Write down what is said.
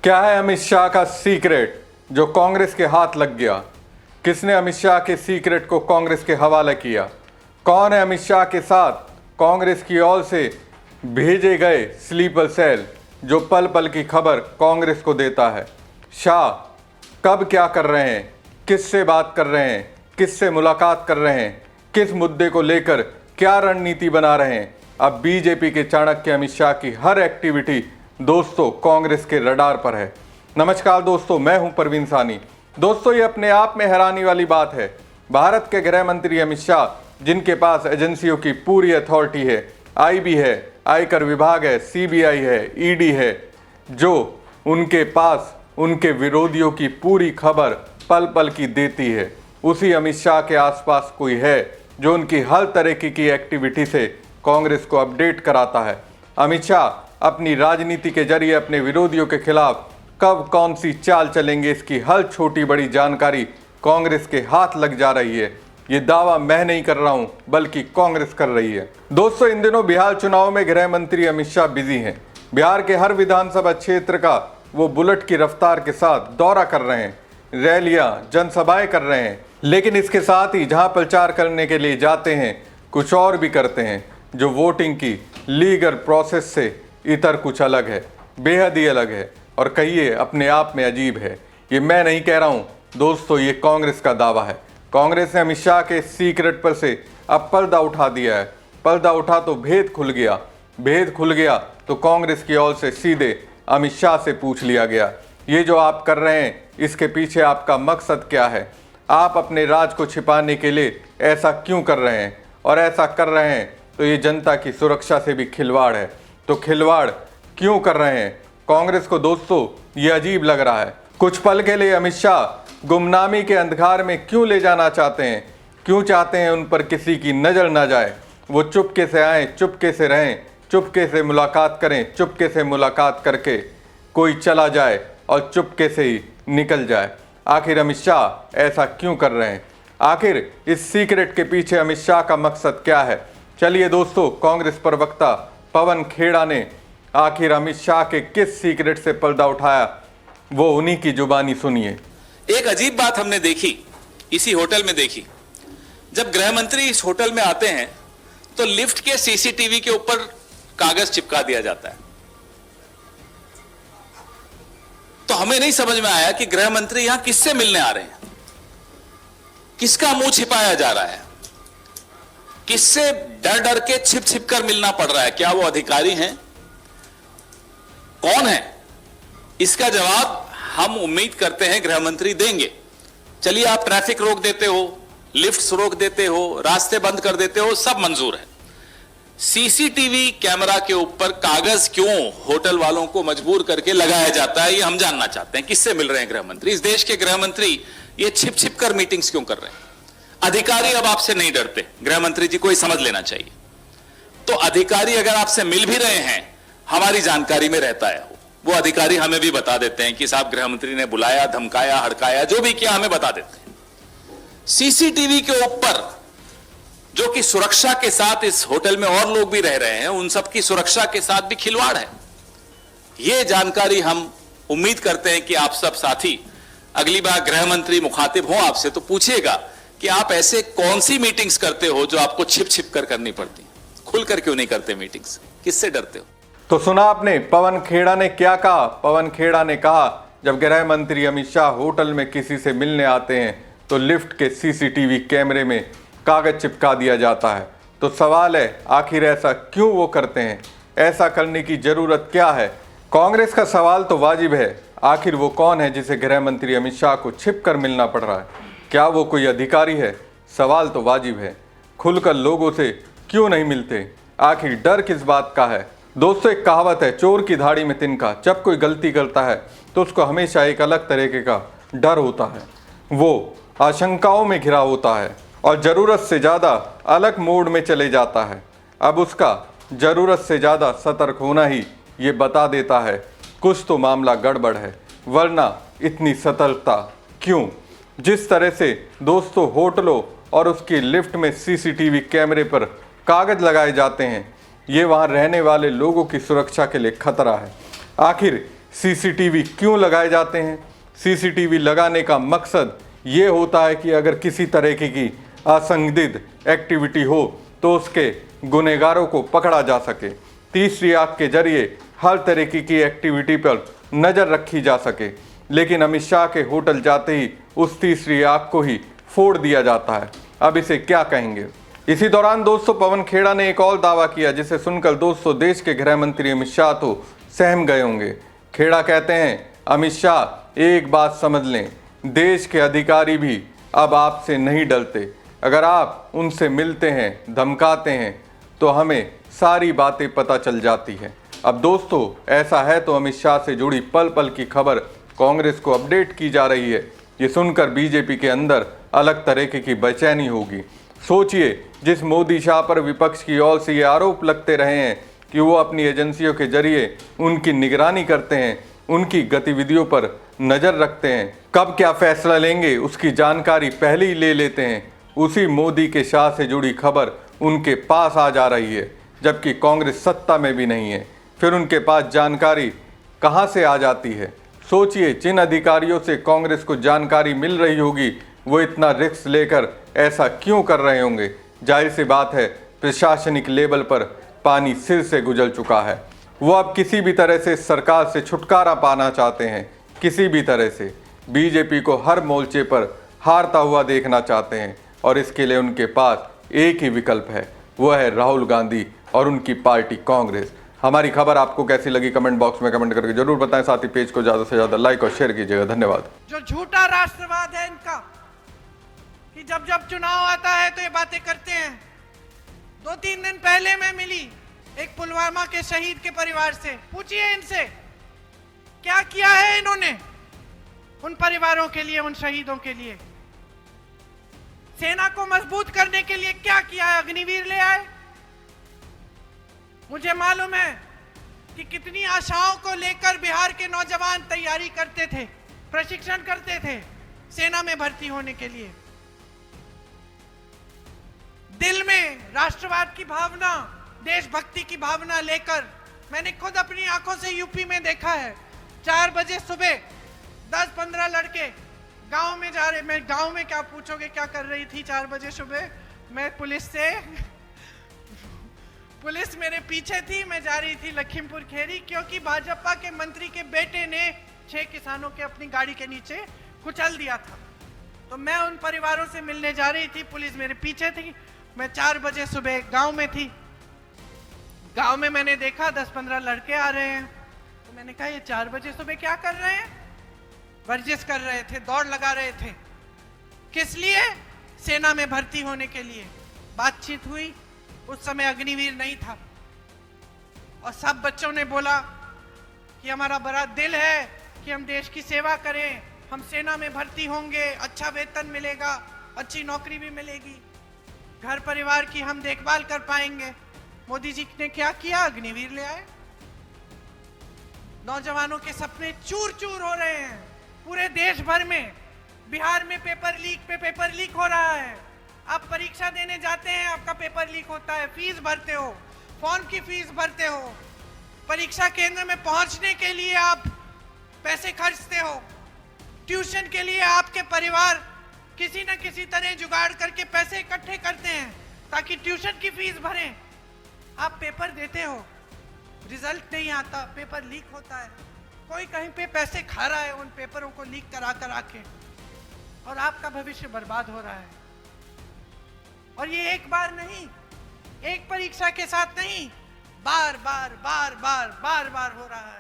क्या है अमित शाह का सीक्रेट जो कांग्रेस के हाथ लग गया? किसने अमित शाह के सीक्रेट को कांग्रेस के हवाले किया? कौन है अमित शाह के साथ कांग्रेस की ओर से भेजे गए स्लीपर सेल जो पल पल की खबर कांग्रेस को देता है? शाह कब क्या कर रहे हैं, किससे बात कर रहे हैं, किससे मुलाकात कर रहे हैं, किस मुद्दे को लेकर क्या रणनीति बना रहे हैं? अब बीजेपी के चाणक्य अमित शाह की हर एक्टिविटी दोस्तों कांग्रेस के रडार पर है। नमस्कार दोस्तों, मैं हूं परवीन सानी। दोस्तों, ये अपने आप में हैरानी वाली बात है। भारत के गृह मंत्री अमित शाह, जिनके पास एजेंसियों की पूरी अथॉरिटी है, आईबी है, आयकर विभाग है, सीबीआई है, ईडी है, जो उनके पास उनके विरोधियों की पूरी खबर पल पल की देती है, उसी अमित शाह के आसपास कोई है जो उनकी हर तरह की एक्टिविटी से कांग्रेस को अपडेट कराता है। अमित शाह अपनी राजनीति के जरिए अपने विरोधियों के खिलाफ कब कौन सी चाल चलेंगे, इसकी हर छोटी बड़ी जानकारी कांग्रेस के हाथ लग जा रही है। ये दावा मैं नहीं कर रहा हूं, बल्कि कांग्रेस कर रही है। दोस्तों, इन दिनों बिहार चुनाव में गृह मंत्री अमित शाह बिजी हैं। बिहार के हर विधानसभा क्षेत्र का वो बुलेट की रफ्तार के साथ दौरा कर रहे हैं, रैलियां, जनसभाएं कर रहे हैं। लेकिन इसके साथ ही जहां प्रचार करने के लिए जाते हैं, कुछ और भी करते हैं जो वोटिंग की लीगल प्रोसेस से इतर कुछ अलग है, बेहद ही अलग है, और कहिए अपने आप में अजीब है। ये मैं नहीं कह रहा हूँ दोस्तों, ये कांग्रेस का दावा है। कांग्रेस ने अमित शाह के सीक्रेट पर से अब पर्दा उठा दिया है। पर्दा उठा तो भेद खुल गया, भेद खुल गया तो कांग्रेस की ओर से सीधे अमित शाह से पूछ लिया गया, ये जो आप कर रहे हैं इसके पीछे आपका मकसद क्या है? आप अपने राज को छिपाने के लिए ऐसा क्यों कर रहे हैं? और ऐसा कर रहे हैं तो ये जनता की सुरक्षा से भी खिलवाड़ है। तो खिलवाड़ क्यों कर रहे हैं? कांग्रेस को दोस्तों ये अजीब लग रहा है। कुछ पल के लिए अमित शाह गुमनामी के अंधकार में क्यों ले जाना चाहते हैं? क्यों चाहते हैं उन पर किसी की नज़र ना जाए? वो चुपके से आएँ, चुपके से रहें, चुपके से मुलाकात करें, चुपके से मुलाकात करके कोई चला जाए और चुपके से ही निकल जाए। आखिर अमित शाह ऐसा क्यों कर रहे हैं? आखिर इस सीक्रेट के पीछे अमित शाह का मकसद क्या है? चलिए दोस्तों, कांग्रेस प्रवक्ता पवन खेड़ा ने आखिर अमित शाह के किस सीक्रेट से पर्दा उठाया, वो उन्हीं की जुबानी सुनिए। एक अजीब बात हमने देखी, इसी होटल में देखी। जब गृह मंत्री इस होटल में आते हैं तो लिफ्ट के सीसीटीवी के ऊपर कागज चिपका दिया जाता है। तो हमें नहीं समझ में आया कि गृह मंत्री यहां किससे मिलने आ रहे हैं, किसका मुंह छिपाया जा रहा है, किससे डर डर के छिप छिप कर मिलना पड़ रहा है? क्या वो अधिकारी हैं? कौन है? इसका जवाब हम उम्मीद करते हैं गृह मंत्री देंगे। चलिए, आप ट्रैफिक रोक देते हो, लिफ्ट्स रोक देते हो, रास्ते बंद कर देते हो, सब मंजूर है। सीसीटीवी कैमरा के ऊपर कागज क्यों होटल वालों को मजबूर करके लगाया जाता है, ये हम जानना चाहते हैं। किससे मिल रहे हैं गृह मंत्री? इस देश के गृह मंत्री ये छिप छिप कर मीटिंग्स क्यों कर रहे हैं? अधिकारी अब आपसे नहीं डरते, गृह मंत्री जी को ही समझ लेना चाहिए। तो अधिकारी अगर आपसे मिल भी रहे हैं, हमारी जानकारी में रहता है, वो अधिकारी हमें भी बता देते हैं कि साहब गृह मंत्री ने बुलाया, धमकाया, हड़काया, जो भी किया हमें बता देते हैं। सीसीटीवी के ऊपर जो कि सुरक्षा के साथ इस होटल में और लोग भी रह रहे हैं, उन सबकी सुरक्षा के साथ भी खिलवाड़ है। ये जानकारी हम उम्मीद करते हैं कि आप सब साथी अगली बार गृह मंत्री मुखातिब हो आपसे तो पूछिएगा कि आप ऐसे कौन सी मीटिंग्स करते हो जो आपको छिप छिप कर करनी पड़ती, खुलकर क्यों नहीं करते मीटिंग्स? किससे डरते हो? तो सुना आपने पवन खेड़ा ने क्या कहा। पवन खेड़ा ने कहा, जब गृह मंत्री अमित शाह होटल में किसी से मिलने आते हैं तो लिफ्ट के सीसीटीवी कैमरे में कागज चिपका दिया जाता है। तो सवाल है, आखिर ऐसा क्यों वो करते हैं? ऐसा करने की जरूरत क्या है? कांग्रेस का सवाल तो वाजिब है, आखिर वो कौन है जिसे गृह मंत्री अमित शाह को छिप कर मिलना पड़ रहा है? क्या वो कोई अधिकारी है? सवाल तो वाजिब है। खुलकर लोगों से क्यों नहीं मिलते? आखिर डर किस बात का है? दोस्तों, एक कहावत है, चोर की धाड़ी में तिनका। जब कोई गलती करता है तो उसको हमेशा एक अलग तरीके का डर होता है, वो आशंकाओं में घिरा होता है और ज़रूरत से ज़्यादा अलग मोड में चले जाता है। अब उसका ज़रूरत से ज़्यादा सतर्क होना ही ये बता देता है कुछ तो मामला गड़बड़ है, वरना इतनी सतर्कता क्यों? जिस तरह से दोस्तों होटलों और उसकी लिफ्ट में सीसीटीवी कैमरे पर कागज लगाए जाते हैं, ये वहाँ रहने वाले लोगों की सुरक्षा के लिए खतरा है। आखिर सीसीटीवी क्यों लगाए जाते हैं? सीसीटीवी लगाने का मकसद ये होता है कि अगर किसी तरीके की असंदिग्ध एक्टिविटी हो तो उसके गुनहगारों को पकड़ा जा सके। तीसरी आंख के जरिए हर तरीके की एक्टिविटी पर नज़र रखी जा सके। लेकिन अमित शाह के होटल जाते ही उस तीसरी आंख को ही फोड़ दिया जाता है। अब इसे क्या कहेंगे? इसी दौरान दोस्तों पवन खेड़ा ने एक और दावा किया जिसे सुनकर दोस्तों देश के गृह मंत्री अमित शाह तो सहम गए होंगे। खेड़ा कहते हैं, अमित शाह एक बात समझ लें, देश के अधिकारी भी अब आपसे नहीं डरते। अगर आप उनसे मिलते हैं, धमकाते हैं तो हमें सारी बातें पता चल जाती हैं। अब दोस्तों ऐसा है तो अमित शाह से जुड़ी पल पल की खबर कांग्रेस को अपडेट की जा रही है। ये सुनकर बीजेपी के अंदर अलग तरीके की बेचैनी होगी। सोचिए, जिस मोदी शाह पर विपक्ष की ओर से ये आरोप लगते रहे हैं कि वो अपनी एजेंसियों के जरिए उनकी निगरानी करते हैं, उनकी गतिविधियों पर नज़र रखते हैं, कब क्या फैसला लेंगे उसकी जानकारी पहले ही ले लेते हैं, उसी मोदी के शाह से जुड़ी खबर उनके पास आ जा रही है, जबकि कांग्रेस सत्ता में भी नहीं है। फिर उनके पास जानकारी कहाँ से आ जाती है? सोचिए, जिन अधिकारियों से कांग्रेस को जानकारी मिल रही होगी वो इतना रिस्क लेकर ऐसा क्यों कर रहे होंगे? जाहिर सी बात है, प्रशासनिक लेवल पर पानी सिर से गुजर चुका है। वो अब किसी भी तरह से सरकार से छुटकारा पाना चाहते हैं, किसी भी तरह से बीजेपी को हर मोर्चे पर हारता हुआ देखना चाहते हैं। और इसके लिए उनके पास एक ही विकल्प है, वो है राहुल गांधी और उनकी पार्टी कांग्रेस। हमारी खबर आपको कैसी लगी कमेंट बॉक्स में कमेंट करके जरूर बताएं। साथ ही पेज को ज़्यादा से ज़्यादा लाइक और शेयर कीजिएगा। धन्यवाद। जो झूठा राष्ट्रवाद है इनका कि जब जब चुनाव आता है तो ये बातें करते हैं। 2-3 दिन पहले मैं मिली एक पुलवामा के शहीद के परिवार से। पूछिए इनसे क्या किया है इन्होंने उन परिवारों के लिए, उन शहीदों के लिए। सेना को मजबूत करने के लिए क्या किया है? अग्निवीर ले आए। मुझे मालूम है कि कितनी आशाओं को लेकर बिहार के नौजवान तैयारी करते थे, प्रशिक्षण करते थे सेना में भर्ती होने के लिए। दिल में राष्ट्रवाद की भावना, देशभक्ति की भावना लेकर मैंने खुद अपनी आंखों से यूपी में देखा है। 4 बजे सुबह 10-15 लड़के गांव में जा रहे। मैं गांव में क्या पूछोगे क्या कर रही थी 4 बजे सुबह? मैं पुलिस मेरे पीछे थी। मैं जा रही थी लखीमपुर खेरी, क्योंकि भाजपा के मंत्री के बेटे ने 6 किसानों के अपनी गाड़ी के नीचे कुचल दिया था। तो मैं उन परिवारों से मिलने जा रही थी, पुलिस मेरे पीछे थी। मैं 4 बजे सुबह गांव में थी। गांव में मैंने देखा 10-15 लड़के आ रहे हैं। तो मैंने कहा ये 4 बजे सुबह क्या कर रहे हैं? वर्जिश कर रहे थे, दौड़ लगा रहे थे। किस लिए? सेना में भर्ती होने के लिए। बातचीत हुई, उस समय अग्निवीर नहीं था और सब बच्चों ने बोला कि हमारा बड़ा दिल है कि हम देश की सेवा करें, हम सेना में भर्ती होंगे, अच्छा वेतन मिलेगा, अच्छी नौकरी भी मिलेगी, घर परिवार की हम देखभाल कर पाएंगे। मोदी जी ने क्या किया? अग्निवीर ले आए। नौजवानों के सपने चूर चूर हो रहे हैं पूरे देश भर में। बिहार में पेपर लीक पे पेपर लीक हो रहा है। आप परीक्षा देने जाते हैं, आपका पेपर लीक होता है, फीस भरते हो, फॉर्म की फीस भरते हो, परीक्षा केंद्र में पहुंचने के लिए आप पैसे खर्चते हो, ट्यूशन के लिए आपके परिवार किसी न किसी तरह जुगाड़ करके पैसे इकट्ठे करते हैं ताकि ट्यूशन की फीस भरें। आप पेपर देते हो, रिजल्ट नहीं आता, पेपर लीक होता है, कोई कहीं पे पैसे खा रहा है उन पेपरों को लीक करा के, और आपका भविष्य बर्बाद हो रहा है। और ये एक बार नहीं, एक परीक्षा के साथ नहीं, बार बार हो रहा है।